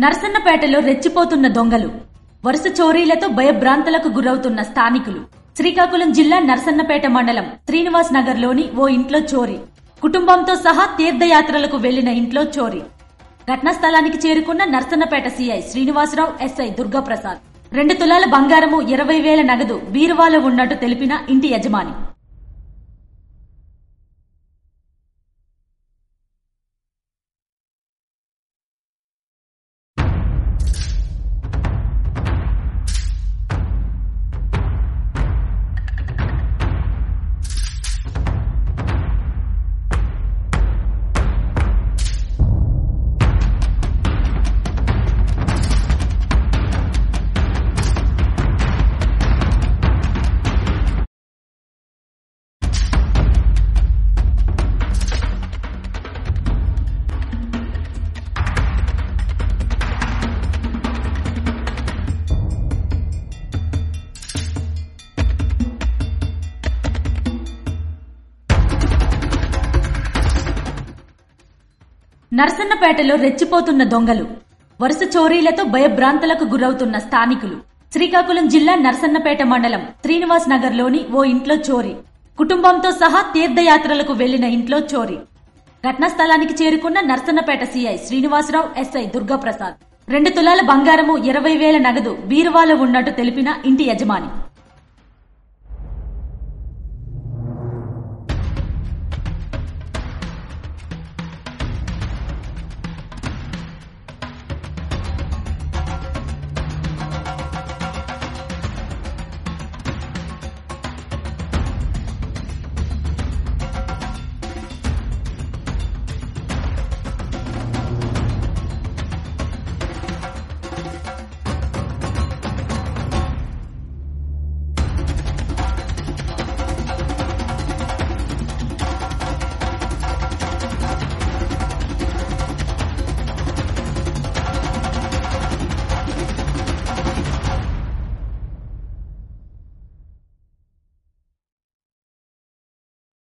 నర్సన్నపేటలో రెచ్చిపోతున్న దొంగలు, వరుస చోరీలతో భయభ్రాంతులకు గురవుతున్న స్థానికులు. శ్రీకాకుళం జిల్లా నర్సన్నపేట మండలం శ్రీనివాస్ నగర్ లోని ఓ ఇంట్లో చోరీ. కుటుంబంతో సహా తీర్థయాత్రలకు వెళ్లిన ఇంట్లో చోరీ. ఘటనా స్థలానికి చేరుకున్న నర్సన్నపేట సీఐ శ్రీనివాసరావు, ఎస్ఐ దుర్గాప్రసాద్ 2 తులాల బంగారము, 20,000 నగదు బీరువాలో ఉన్నట్టు తెలిపిన ఇంటి యజమాని. నర్సన్నపేటలో రెచ్చిపోతున్న దొంగలు, వరుస చోరీలతో భయభ్రాంతులకు గురవుతున్న స్థానికులు. శ్రీకాకుళం జిల్లా నర్సన్నపేట మండలం శ్రీనివాస్ నగర్ లోని ఓ ఇంట్లో చోరీ. కుటుంబంతో సహా తీర్థయాత్రలకు వెళ్లిన ఇంట్లో చోరీ. ఘటనా స్థలానికి చేరుకున్న నర్సన్నపేట సీఐ శ్రీనివాసరావు, ఎస్ఐ దుర్గాప్రసాద్ 2 తులాల బంగారము, 20,000 నగదు బీరువాలో ఉన్నట్టు తెలిపిన ఇంటి యజమాని.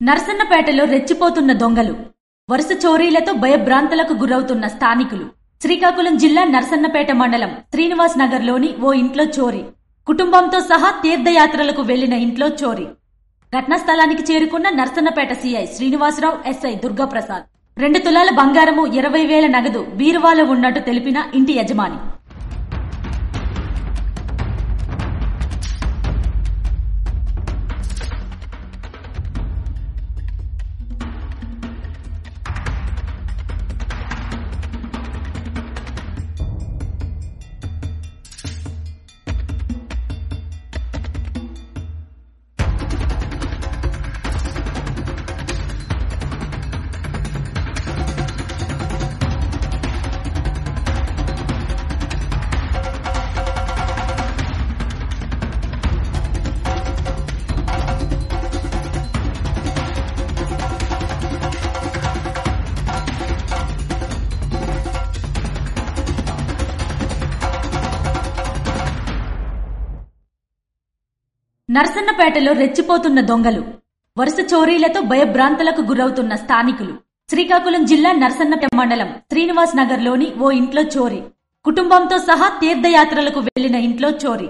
నర్సన్నపేటలో రెచ్చిపోతున్న దొంగలు, వరుస చోరీలతో భయభ్రాంతులకు గురవుతున్న స్థానికులు. శ్రీకాకుళం జిల్లా నర్సన్నపేట మండలం శ్రీనివాస్ నగర్ లోని ఓ ఇంట్లో చోరీ. కుటుంబంతో సహా తీర్థయాత్రలకు వెళ్లిన ఇంట్లో చోరీ. ఘటనా స్థలానికి చేరుకున్న నర్సన్నపేట సీఐ శ్రీనివాసరావు, ఎస్ఐ దుర్గాప్రసాద్ 2 తులాల బంగారము, 20,000 నగదు బీరువాలో ఉన్నట్టు తెలిపిన ఇంటి యజమాని. నర్సన్నపేటలో రెచ్చిపోతున్న దొంగలు, వరుస చోరీలతో భయభ్రాంతులకు గురవుతున్న స్థానికులు. శ్రీకాకుళం జిల్లా నర్సన్నపేట మండలం శ్రీనివాస్ నగర్ లోని ఓ ఇంట్లో చోరీ. కుటుంబంతో సహా తీర్థయాత్రలకు వెళ్లిన ఇంట్లో చోరీ.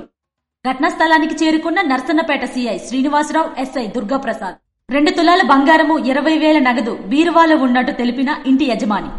ఘటనా స్థలానికి చేరుకున్న నర్సన్నపేట సీఐ శ్రీనివాసరావు, ఎస్ఐ దుర్గాప్రసాద్ 2 తులాల బంగారము, 20,000 నగదు బీరువాలో ఉన్నట్టు తెలిపిన ఇంటి యజమాని.